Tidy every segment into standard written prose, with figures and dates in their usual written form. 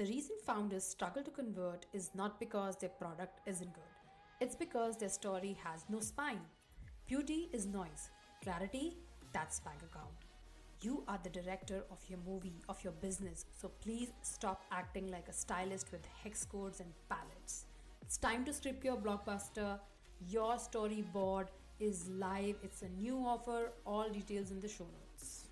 The reason founders struggle to convert is not because their product isn't good, it's because their story has no spine. Beauty is noise, clarity, that's bank account. You are the director of your movie, of your business, so please stop acting like a stylist with hex codes and palettes. It's time to script your blockbuster. Your storyboard is live, it's a new offer, all details in the show notes.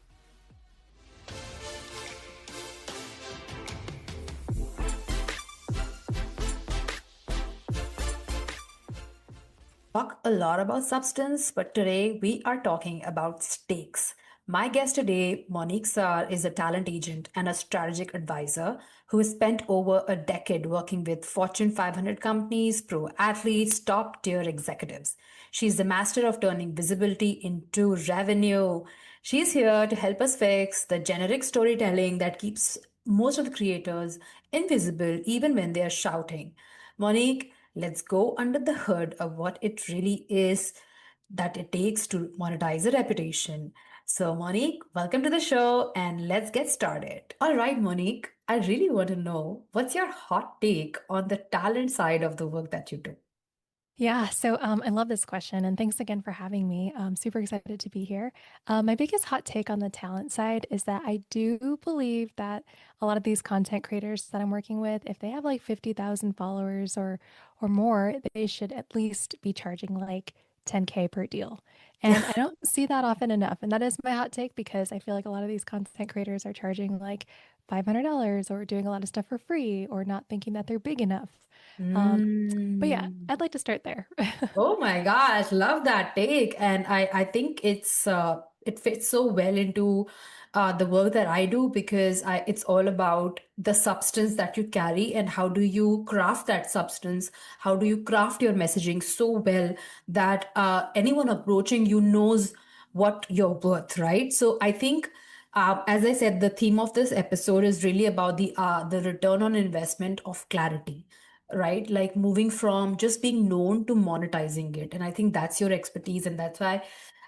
Talk a lot about substance, but today we are talking about stakes. My guest today, Monique Sar, is a talent agent and a strategic advisor who has spent over a decade working with Fortune 500 companies, pro athletes, top tier executives. She's the master of turning visibility into revenue. She's here to help us fix the generic storytelling that keeps most of the creators invisible even when they are shouting. Monique, let's go under the hood of what it really is that it takes to monetize a reputation. So, Monique, welcome to the show and let's get started. All right, Monique, I really want to know what's your hot take on the talent side of the work that you do? I love this question, and thanks again for having me. I'm super excited to be here. My biggest hot take on the talent side is that I do believe that a lot of these content creators that I'm working with, if they have like 50,000 followers or more, they should at least be charging like 10K per deal. And I don't see that often enough. And that is my hot take because I feel like a lot of these content creators are charging like $500 or doing a lot of stuff for free or not thinking that they're big enough. Um, but yeah, Mm. I'd like to start there. Oh my gosh, love that take. And I think it fits so well into the work that I do because it's all about the substance that you carry and how do you craft that substance? How do you craft your messaging so well that anyone approaching you knows what you're worth, right? So I think as I said, the theme of this episode is really about the return on investment of clarity, right? Like moving from just being known to monetizing it. And I think that's your expertise. And that's why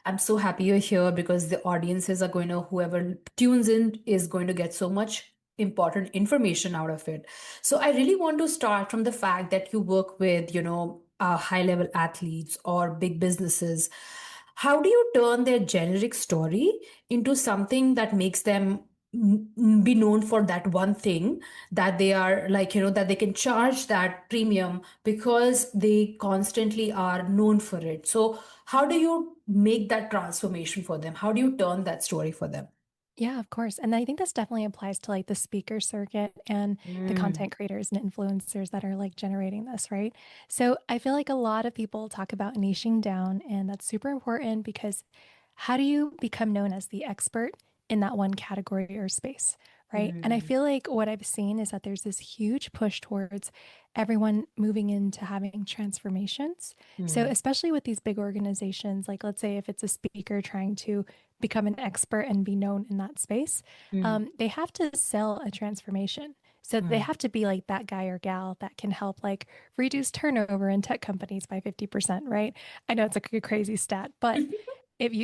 I'm so happy you're here because the audiences are going to, whoever tunes in is going to get so much important information out of it. So I really want to start from the fact that you work with, high level athletes or big businesses. How do you turn their generic story into something that makes them be known for that one thing that they are like, that they can charge that premium because they constantly are known for it? So how do you make that transformation for them? How do you turn that story for them? Yeah, of course. And I think this definitely applies to like the speaker circuit and the Mm. content creators and influencers that are like generating this, right? So I feel like a lot of people talk about niching down, and that's super important because how do you become known as the expert in that one category or space, right? And I Mm. feel like what I've seen is that there's this huge push towards everyone moving into having transformations. So, Mm. especially with these big organizations, like let's say if it's a speaker trying to become an expert and be known in that space, Mm. they have to sell a transformation. So they Mm. have to be like that guy or gal that can help like reduce turnover in tech companies by 50%, right? I know it's a crazy stat, but if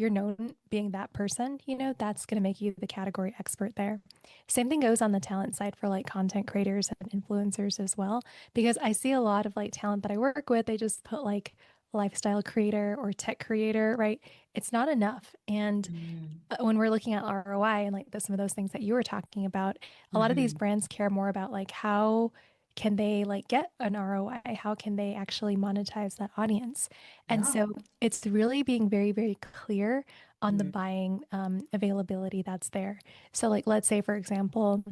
you're known being that person, that's going to make you the category expert there. Same thing goes on the talent side for like content creators and influencers as well, because I see a lot of like talent that I work with, they just put like lifestyle creator or tech creator, right? It's not enough. And Mm. when we're looking at ROI and like some of those things that you were talking about, a lot of these Mhm. brands care more about like how can they like get an ROI? How can they actually monetize that audience? And Yeah. so it's really being very, very clear on the Mm. buying availability that's there. So like let's say for example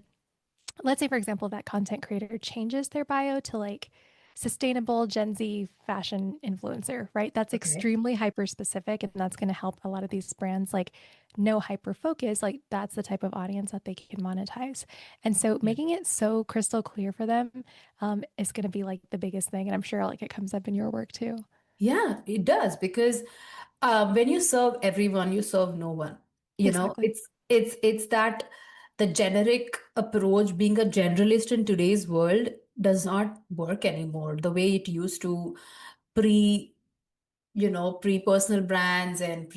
that content creator changes their bio to like sustainable Gen Z fashion influencer, right? That's Okay. extremely hyper specific, and that's going to help a lot of these brands like know hyper focus, like that's the type of audience that they can monetize. And so Yeah. making it so crystal clear for them is going to be like the biggest thing, and I'm sure like it comes up in your work too. Yeah, it does because when you serve everyone, you serve no one. Exactly. It's that the generic approach, being a generalist in today's world, does not work anymore the way it used to pre pre-personal brands and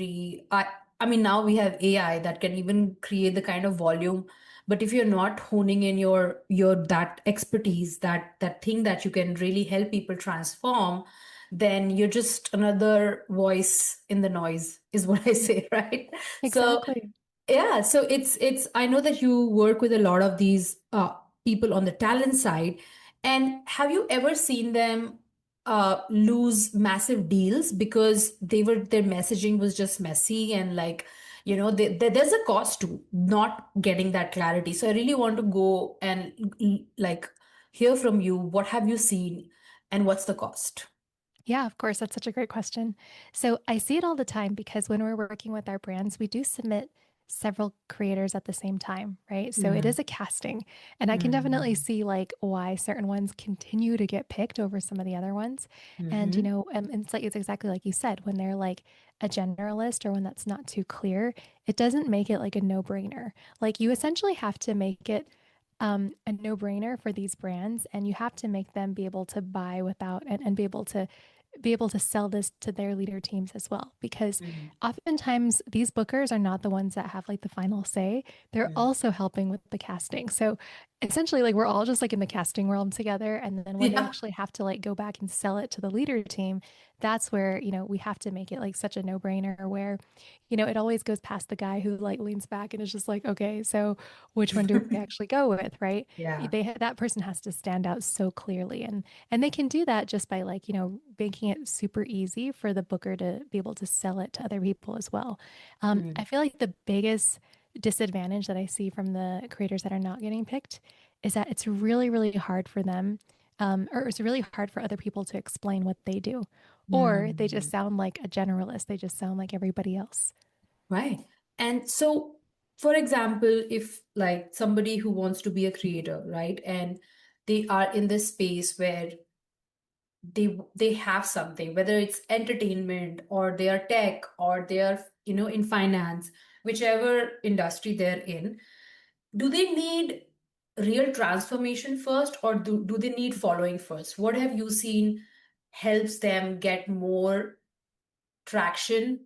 I mean now we have AI that can even create the kind of volume But if you're not honing in your that expertise, that thing that you can really help people transform, then you're just another voice in the noise, is what I say, right? So Exactly. yeah, so it's I know that you work with a lot of these people on the talent side, and have you ever seen them lose massive deals because their messaging was just messy, and like, there's a cost to not getting that clarity. So I really want to go and like hear from you. What have you seen, and what's the cost? Yeah, of course. That's such a great question. So I see it all the time because when we're working with our brands, we do submit several creators at the same time, right? So it Mm, is a casting. And I can definitely mm, see like why certain ones continue to get picked over some of the other ones. And, mm-hmm, it's exactly like you said, when they're like a generalist or when that's not too clear, it doesn't make it like a no-brainer. Like you essentially have to make it a no-brainer for these brands, and you have to make them be able to buy without and be able to sell this to their leader teams as well. Because mm, oftentimes these bookers are not the ones that have like the final say. They're mm. also helping with the casting. So essentially, like we're all just like in the casting realm together. And then when they Yeah. actually have to like go back and sell it to the leader team, that's where, we have to make it like such a no-brainer where, it always goes past the guy who like leans back and is just like, okay, so which one do we actually go with, right? Yeah. That person has to stand out so clearly, and they can do that just by like, making it super easy for the booker to be able to sell it to other people as well. I Mm, feel like the biggest disadvantage that I see from the creators that are not getting picked is that it's really, really hard for them, or it's really hard for other people to explain what they do. Or they just mm. sound like a generalist. They just sound like everybody else. Right. And so, for example, if like somebody who wants to be a creator, right, and they are in this space where they have something, whether it's entertainment or they are tech or they are, in finance, whichever industry they're in, do they need real transformation first, or do they need following first? What have you seen helps them get more traction,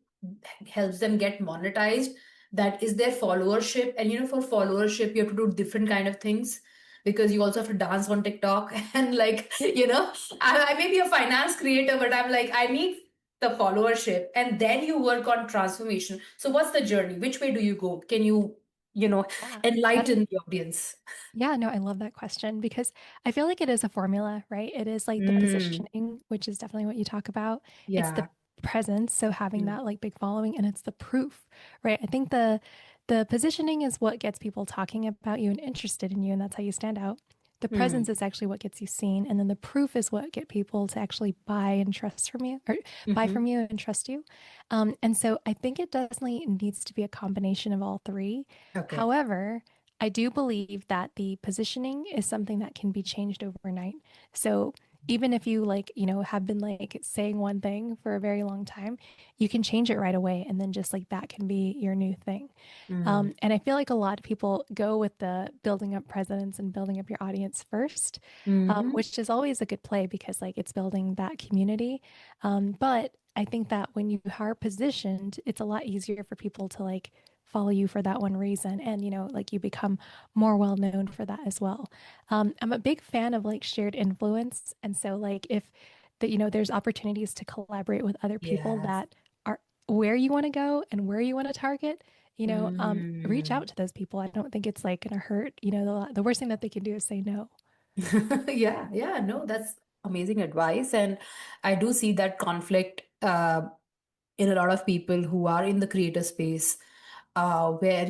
helps them get monetized? That is their followership. And for followership you have to do different kind of things, because you also have to dance on TikTok and like, I may be a finance creator, but I'm like, I need the followership, and then you work on transformation. So what's the journey? Which way do you go? Can you, you know Yeah, that's enlighten the audience? Yeah, no, I love that question because I feel like it is a formula, right? It is like the Mm, positioning, which is definitely what you talk about. It's the yeah. presence, so having Mm, that like big following, and it's the proof, right? I think the positioning is what gets people talking about you and interested in you, and that's how you stand out. The mm, presence is actually what gets you seen, and then the proof is what get people to actually buy and trust from you, or buy mm-hmm. from you and trust you. And so I think it definitely needs to be a combination of all three. Okay. However, I do believe that the positioning is something that can be changed overnight. So even if you like, have been like saying one thing for a very long time, you can change it right away. And then just like that can be your new thing. Mm, And I feel like a lot of people go with the building up presence and building up your audience first, mm-hmm. which is always a good play because like it's building that community. But I think that when you are positioned, it's a lot easier for people to like follow you for that one reason. And, like you become more well known for that as well. I'm a big fan of like shared influence. And so, like, if there's opportunities to collaborate with other people Yes. that are where you want to go and where you want to target, reach Mm. out to those people. I don't think it's like going to hurt. The worst thing that they can do is say no. Yeah, yeah, no, that's amazing advice. And I do see that conflict in a lot of people who are in the creator space, where,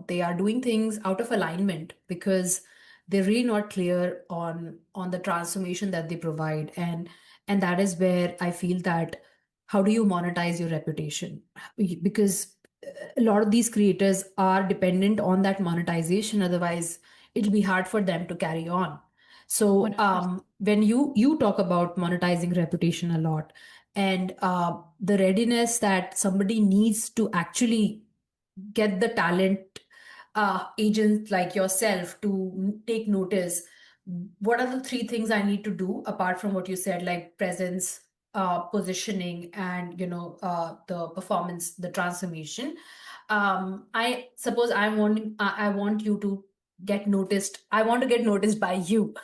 they are doing things out of alignment because they're really not clear on the transformation that they provide. And that is where I feel that how do you monetize your reputation? Because a lot of these creators are dependent on that monetization. Otherwise, it'll be hard for them to carry on. So 100%. when you talk about monetizing reputation a lot, and the readiness that somebody needs to actually get the talent agent like yourself to take notice, what are the three things I need to do apart from what you said, like presence, positioning, and the performance, the transformation? I suppose I want you to get noticed. I want to get noticed by you.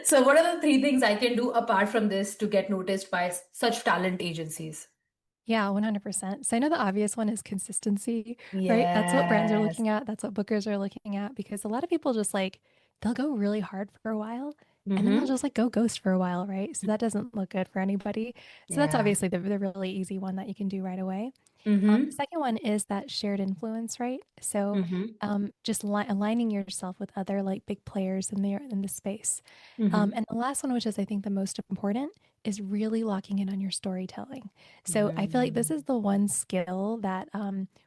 So, what are the three things I can do apart from this to get noticed by such talent agencies? Yeah, 100%. So I know the obvious one is consistency, right? That's what brands are Yes. looking at. That's what bookers are looking at because a lot of people just like they'll go really hard for a while and then they'll Mm-hmm. just like go ghost for a while, right? So that doesn't look good for anybody. So that's Yeah. obviously the really easy one that you can do right away. The Mm-hmm. second one is that shared influence, right? So Mm-hmm. just aligning yourself with other like big players in the space. Mm-hmm. And the last one, which is I think the most important, is really locking in on your storytelling. So I feel like this is the one skill that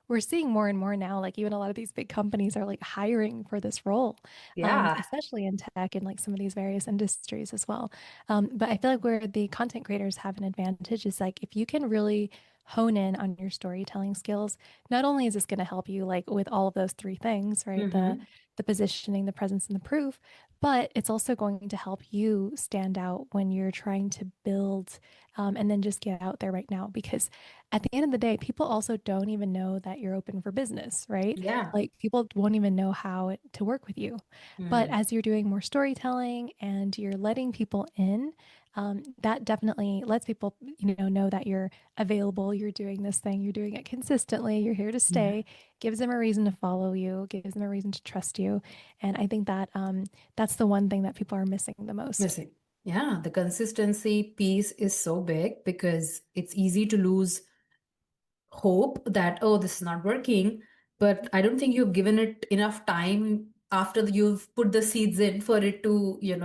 we're seeing more and more now. Like even a lot of these big companies are like hiring for this role, Yeah. especially in tech and like some of these various industries as well. But I feel like where the content creators have an advantage is like if you can really hone in on your storytelling skills, not only is this going to help you like with all of those three things, right? The Mm-hmm. the positioning, the presence, and the proof, but it's also going to help you stand out when you're trying to build and then just get out there right now. Because at the end of the day, people also don't even know that you're open for business, right? Yeah. Like people won't even know to work with you. But Mm-hmm. as you're doing more storytelling and you're letting people in, that definitely lets people, know that you're available, you're doing this thing, you're doing it consistently, you're here to Yeah. stay, gives them a reason to follow you, gives them a reason to trust you. And I think that that's the one thing that people are missing the most. Missing. Yeah, the consistency piece is so big because it's easy to lose hope that, oh, this is not working. But I don't think you've given it enough time after you've put the seeds in for it to, Yeah,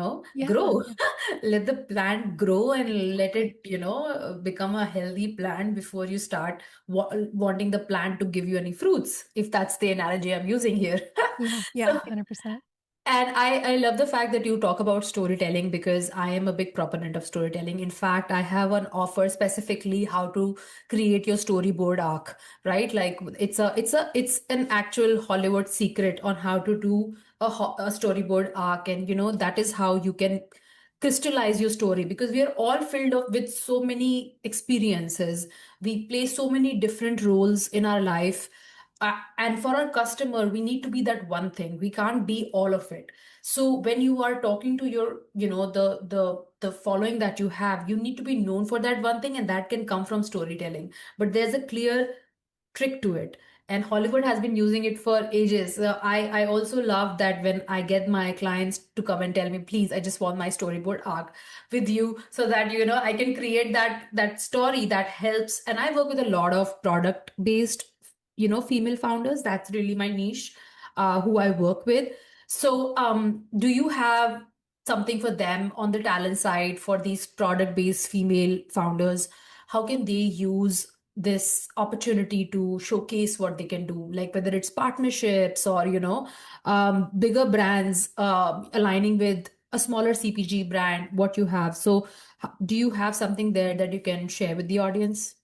grow. yeah, Let the plant grow and let exactly. it, become a healthy plant before you start wanting the plant to give you any fruits, if that's the analogy I'm using here. Yeah, yeah, So 100%. and I love the fact that you talk about storytelling because I am a big proponent of storytelling. In fact, I have an offer specifically how to create your storyboard arc, right? Like it's an actual Hollywood secret on how to do a storyboard arc, and that is how you can crystallize your story because we are all filled up with so many experiences. We play so many different roles in our life, and for our customer we need to be that one thing. We can't be all of it. So when you are talking to your the following that you have, you need to be known for that one thing, and that can come from storytelling. But there's a clear trick to it, and Hollywood has been using it for ages. I also love that when I get my clients to come and tell me, please, I just want my storyboard arc with you, so that I can create that story that helps. And I work with a lot of product based female founders. That's really my niche, who I work with. So do you have something for them on the talent side for these product based female founders? How can they use this opportunity to showcase what they can do, like whether it's partnerships or bigger brands aligning with a smaller CPG brand, what you have? So do you have something there that you can share with the audience?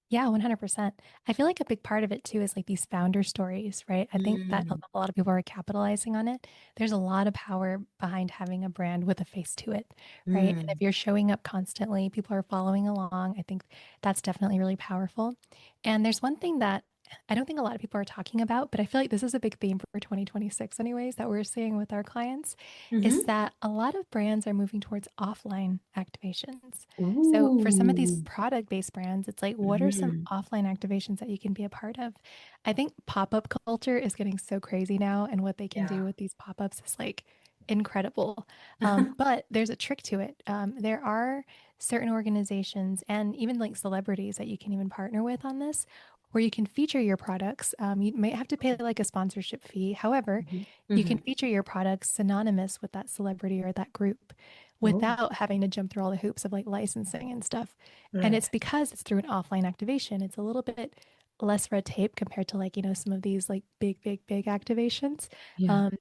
Yeah, 100%. I feel like a big part of it too is like these founder stories, right? I think that Mm, a lot of people are capitalizing on it. There's a lot of power behind having a brand with a face to it, right? And if mm, you're showing up constantly, people are following along. I think that's definitely really powerful. And there's one thing that I don't think a lot of people are talking about, but I feel like this is a big theme for 2026 anyways that we're seeing with our clients is mm-hmm. that a lot of brands are moving towards offline activations. So for some of these Ooh. product-based brands, it's like, what are some Mm, offline activations that you can be a part of? I think pop-up culture is getting so crazy now, and what they can yeah. do with these pop-ups is like incredible. But there's a trick to it. There are certain organizations and even like celebrities that you can even partner with on this, where you can feature your products. You might have to pay like a sponsorship fee. However, Mhm, you can mhm. feature your products synonymous with that celebrity or that group Oh, without having to jump through all the hoops of like licensing and stuff. And right. it's because it's through an offline activation. It's a little bit less red tape compared to like, some of these like big activations. Yeah. Um,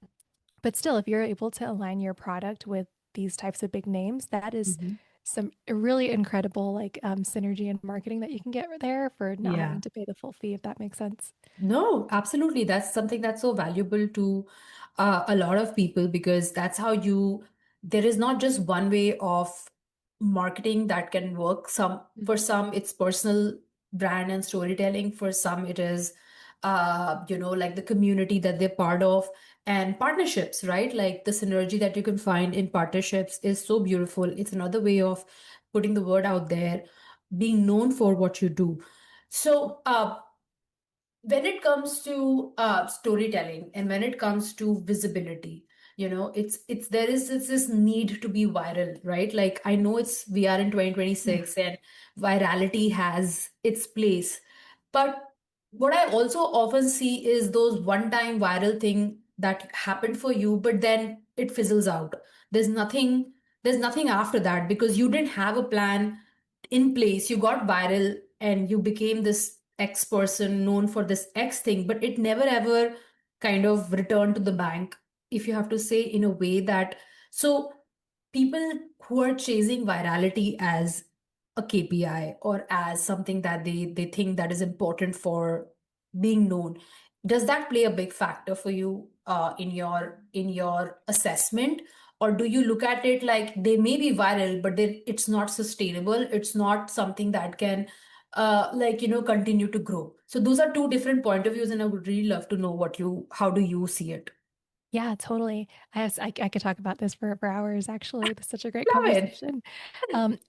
but still, if you're able to align your product with these types of big names, that is Mhm. some really incredible like synergy and marketing that you can get there for not Yeah. having to pay the full fee, if that makes sense. No, absolutely. That's something that's so valuable to a lot of people because that's how there is not just one way of marketing that can work. For some, it's personal brand and storytelling. For some, it is, like the community that they're part of. And partnerships, right? Like the synergy that you can find in partnerships is so beautiful. It's another way of putting the word out there, being known for what you do. So, when it comes to storytelling and when it comes to visibility, it's this need to be viral, right? Like, I know we are in 2026 and virality has its place, but what I also often see is those one time viral thing that happened for you, but then it fizzles out. There's nothing there's nothing after that because you didn't have a plan in place. You got viral and you became this X person known for this X thing, but it never ever kind of returned to the bank, if you have to say in a way that. So, people who are chasing virality as a KPI or as something that they think that is important for being known, does that play a big factor for you in your assessment? Or do you look at it like they may be viral, but it's not sustainable, it's not something that can continue to grow? So those are two different point of views, and I would really love to know how do you see it? Yeah, totally. I could talk about this for hours, actually. It's such a great Love it. conversation.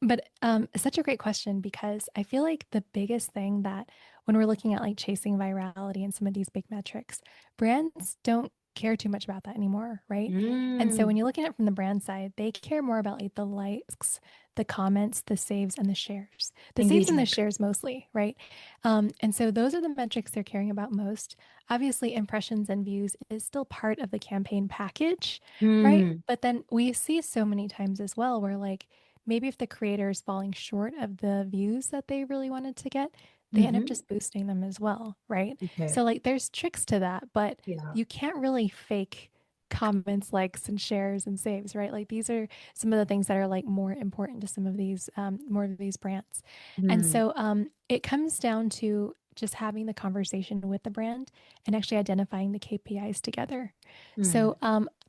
But it's such a great question because I feel like the biggest thing that when we're looking at like chasing virality and some of these big metrics, brands don't care too much about that anymore, right? And so when Mm, you look at it from the brand side, they care more about like the likes, the comments, the saves, and the shares. The saves and the engagement. shares mostly, right? And so those are the metrics they're caring about most. Obviously, impressions and views is still part of the campaign package, right? Mm, But then we see so many times as well where, like, maybe if the creator is falling short of the views that they really wanted to get, they end up mm-hmm. just boosting them as well, right? Okay. So, like, there's tricks to that, but Yeah. you can't really fake comments, likes, and shares and saves, right? Like, these are some of the things that are like more important to some of these, more of these brands. And Mm, so, it comes down to just having the conversation with the brand and actually identifying the KPIs together. mm. So,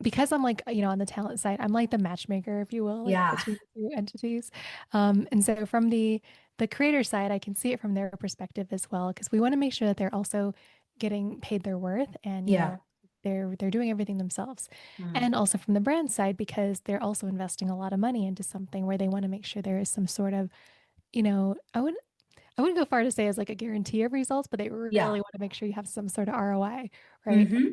because I'm like, on the talent side, I'm like the matchmaker, if you will, like Yeah. between the two entities. And so from the creator side, I can see it from their perspective as well, because we want to make sure that they're also getting paid their worth and, Yeah. they're doing everything themselves. Mm. And also from the brand side, because they're also investing a lot of money into something where they want to make sure there is some sort of, I wouldn't go far to say as like a guarantee of results, but they Yeah. really want to make sure you have some sort of ROI, right? Mm-hmm.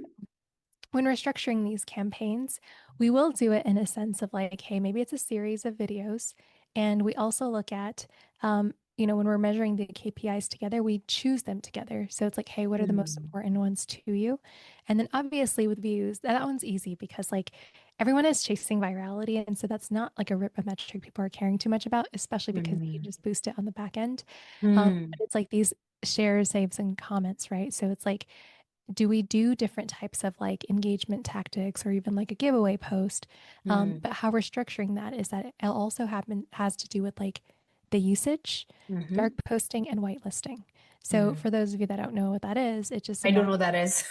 When we're structuring these campaigns, we will do it in a sense of like, hey, maybe it's a series of videos. And we also look at, when we're measuring the KPIs together, we choose them together. So it's like, hey, what are the most Mm. important ones to you? And then obviously with views, that one's easy because like everyone is chasing virality. And so that's not like a metric people are caring too much about, especially because you can Mm. just boost it on the back end. But Mm. it's like these shares, saves, and comments, right? So it's like, do we do different types of like engagement tactics or even like a giveaway post? Mm. But how we're structuring that is that it also has to do with like the usage, dark Mm-hmm. posting, and whitelisting. So Mm. for those of you that don't know what that is, it's just a I don't matter. know what that is.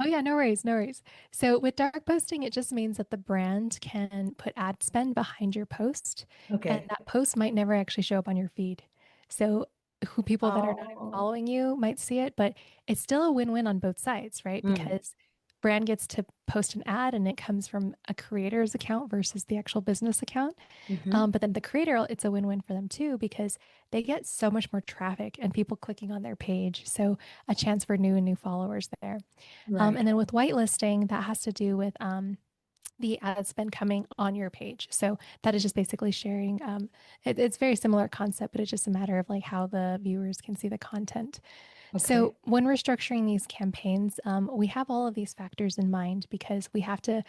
Oh yeah, no worries, no worries. So with dark posting, it just means that the brand can put ad spend behind your post, and Okay. that post might never actually show up on your feed. So who people that are not even Oh. following you might see it, but it's still a win-win on both sides, right? Mm. Because brand gets to post an ad and it comes from a creator's account versus the actual business account. Mm-hmm. But then the creator, it's a win-win for them too, because they get so much more traffic and people clicking on their page. So a chance for new and new followers there. Right. And then with whitelisting, that has to do with the ad spend coming on your page. So that is just basically sharing. It's very similar concept, but it's just a matter of like how the viewers can see the content. So Okay. when we're structuring these campaigns, we have all of these factors in mind because we have to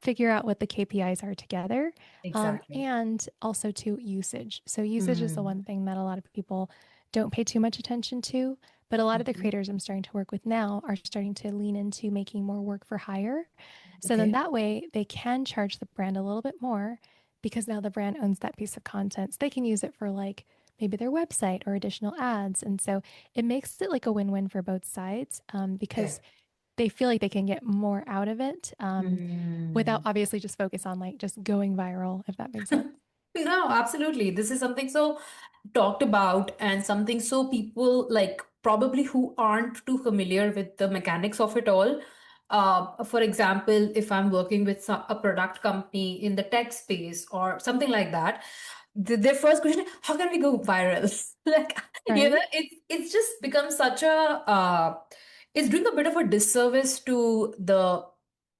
figure out what the KPIs are together, Exactly. and also to usage. So usage is the Mm. one thing that a lot of people don't pay too much attention to, but a lot of the Mm-hmm. creators I'm starting to work with now are starting to lean into making more work for hire. So then Okay. that way they can charge the brand a little bit more because now the brand owns that piece of content. So they can use it for like maybe their website or additional ads. And so it makes it like a win-win for both sides, because Okay. they feel like they can get more out of it, without Mm. obviously just focus on like just going viral, if that makes sense. No, absolutely. This is something so talked about and something so people like probably who aren't too familiar with the mechanics of it all For example, if I'm working with a product company in the tech space or something like that, their first question is, how can we go viral? Like, Right? it's just become such a, it's doing a bit of a disservice to the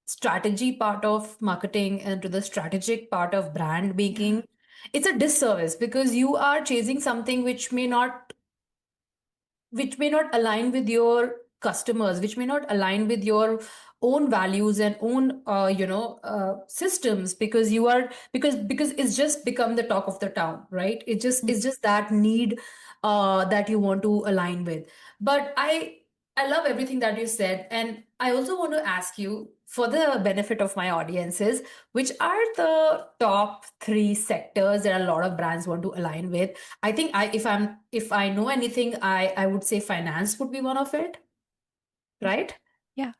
strategy part of marketing and to the strategic part of brand Yeah. making. It's a disservice because you are chasing something which may not align with your customers, which may not align with your own values and own systems, because you are because it's just become the talk of the town, right? It's just that need that you want to align with. But I love everything that you said, and I also want to ask you, for the benefit of my audiences, which are the top three sectors that a lot of brands want to align with? I think if I know anything, I would say finance would be one of it, right? Yeah.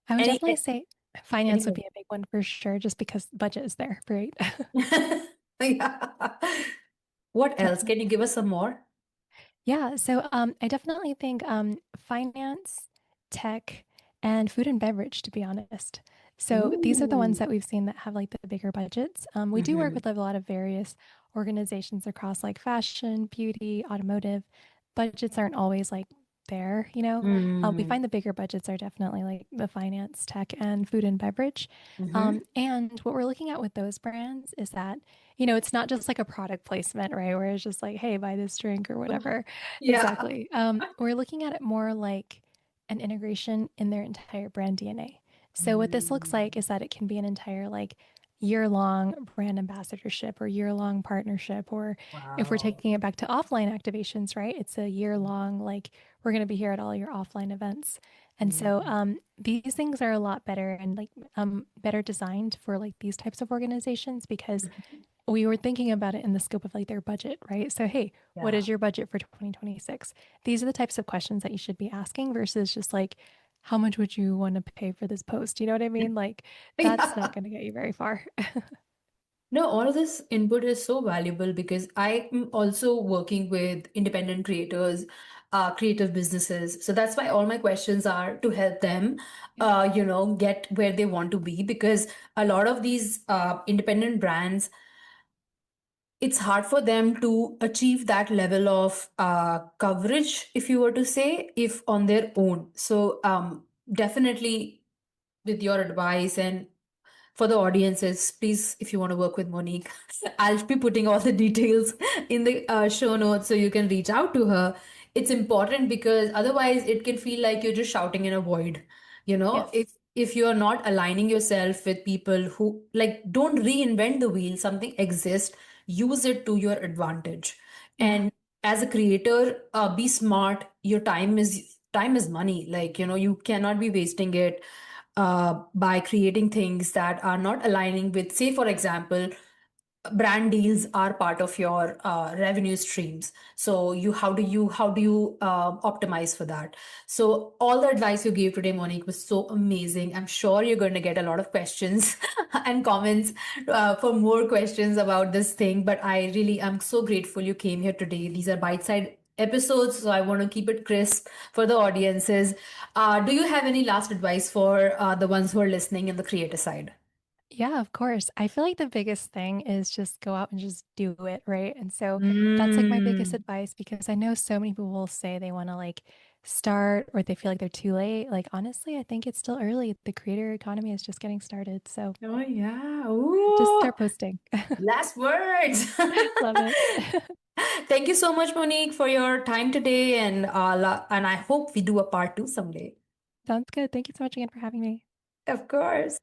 I would Any definitely say finance would any be a big one for sure, just because budget is there, right? yeah. What else? Can you give us some more? Yeah, so I definitely think finance, tech, and food and beverage, to be honest. So these are the ones Ooh. that we've seen that have like the bigger budgets. We do work Mm-hmm. with a lot of various organizations across like fashion, beauty, automotive. Budgets aren't always like there, you know. We Mm-hmm. find the bigger budgets are definitely like the finance, tech, and food and beverage. Mm-hmm. And what we're looking at with those brands is that, it's not just like a product placement, right? Where it's just like, hey, buy this drink or whatever. Yeah. Exactly. We're looking at it more like an integration in their entire brand DNA. So what this looks like Mm. is that it can be an entire like year-long brand ambassadorship or year-long partnership, or if we're Wow. taking it back to offline activations, right? It's a year-long like we're going to be here at all your offline events. And so Mm. these things are a lot better and like better designed for like these types of organizations because we were thinking about it in the scope of like their budget, right? So, hey, what Yeah. is your budget for 2026? These are the types of questions that you should be asking versus just like, how much would you want to pay for this post? You know what I mean? Like, that's not Yeah. going to get you very far. No, all of this input is so valuable because I am also working with independent creators, creative businesses. So that's why all my questions are to help them, Yeah. get where they want to be. Because a lot of these independent brands, it's hard for them to achieve that level of coverage, if you were to say, if on their own. So definitely, with your advice and for the audiences, please, if you want to work with Monique, I'll be putting all the details in the show notes so you can reach out to her. It's important because otherwise it can feel like you're just shouting in a void. Yes. If you're not aligning yourself with people who, like, don't reinvent the wheel, something exists, use it to your advantage. Yeah. And as a creator, be smart. Your time is money. Like, you cannot be wasting it by creating things that are not aligning with, say, for example, brand deals are part of your revenue streams. So how do you optimize for that? So all the advice you gave today, Monique, was so amazing. I'm sure you're going to get a lot of questions and comments for more questions about this thing. But I really am so grateful you came here today. These are bite-sized episodes, so I want to keep it crisp for the audiences. Do you have any last advice for the ones who are listening in the creator side? Yeah, of course. I feel like the biggest thing is just go out and just do it, right? And so that's like my biggest Mm. advice because I know so many people will say they want to like start or they feel like they're too late. Like, honestly, I think it's still early. The creator economy is just getting started. So Oh yeah. just Ooh. start posting. Last words. Love it. Thank you so much, Monique, for your time today, and and I hope we do a part two someday. Sounds good. Thank you so much again for having me. Of course.